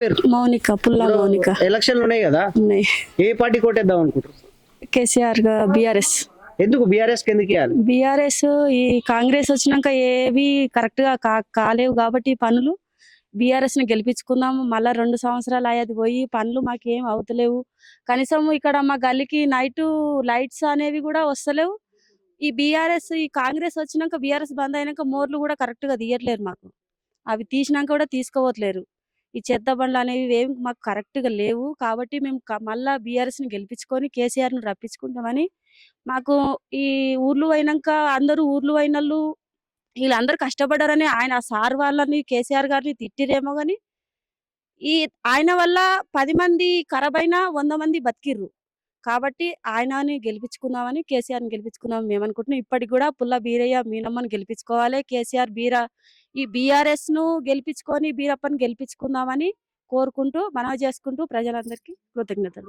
పేరు? మౌనిక పుల్లా ఇప్పుడు మౌనిక ఎలక్షన్లు ఉన్నాయి కదా, ఉన్నాయి. ఏ పార్టీ కొట్టేద్దాం అనుకుంటారు? కేసీఆర్ బీఆర్ఎస్ ఎందుకు బీఆర్ఎస్ కి ఎందుకు ఇవ్వాలి? బీఆర్ఎస్ ఈ కాంగ్రెస్ వచ్చినాక ఏవి కరెక్ట్ గా కాలేవు కాబట్టి పనులు బీఆర్ఎస్ ని గెలిపించుకుందాము. మళ్ళా 2 సంవత్సరాలు అయ్యేది పోయి పనులు మాకేం అవుతలేవు. కనీసం ఇక్కడ మా గల్లీకి నైట్ లైట్స్ అనేవి కూడా వస్తలేవు. ఈ కాంగ్రెస్ వచ్చినాక బీఆర్ఎస్ బంద్ అయినాక మోర్లు కూడా కరెక్ట్ గా తీయట్లేరు మాకు. అవి తీసినాక కూడా తీసుకోవట్లేరు. ఈ చెత్త బండ్లు అనేవి ఏం మాకు కరెక్ట్ గా లేవు. కాబట్టి మేము మళ్ళా బీఆర్ఎస్ ని గెలిపించుకొని కేసీఆర్ ని రప్పించుకుంటామని మాకు ఈ ఊర్లు అయినాక అందరూ ఊర్లు అయినోళ్ళు వీళ్ళందరూ కష్టపడ్డారని ఆయన ఆ సార్ వాళ్ళని కేసీఆర్ గారిని తిట్టిరేమో గాని ఈ ఆయన వల్ల 10 మంది ఖరాబైన 100 మంది బతికిర్రు. కాబట్టి ఆయనని గెలిపించుకుందామని కేసీఆర్‌ని గెలిపించుకుందాం మేమనుకుంటున్నాం. ఇప్పటికి కూడా పుల్ల బీరయ్య, మీనమ్మని గెలిపించుకోవాలి. ఈ బీఆర్ఎస్‌ను గెలిపించుకొని బీరప్పని గెలిపించుకుందామని కోరుకుంటూ, మనవి చేసుకుంటూ ప్రజలందరికీ కృతజ్ఞతలు.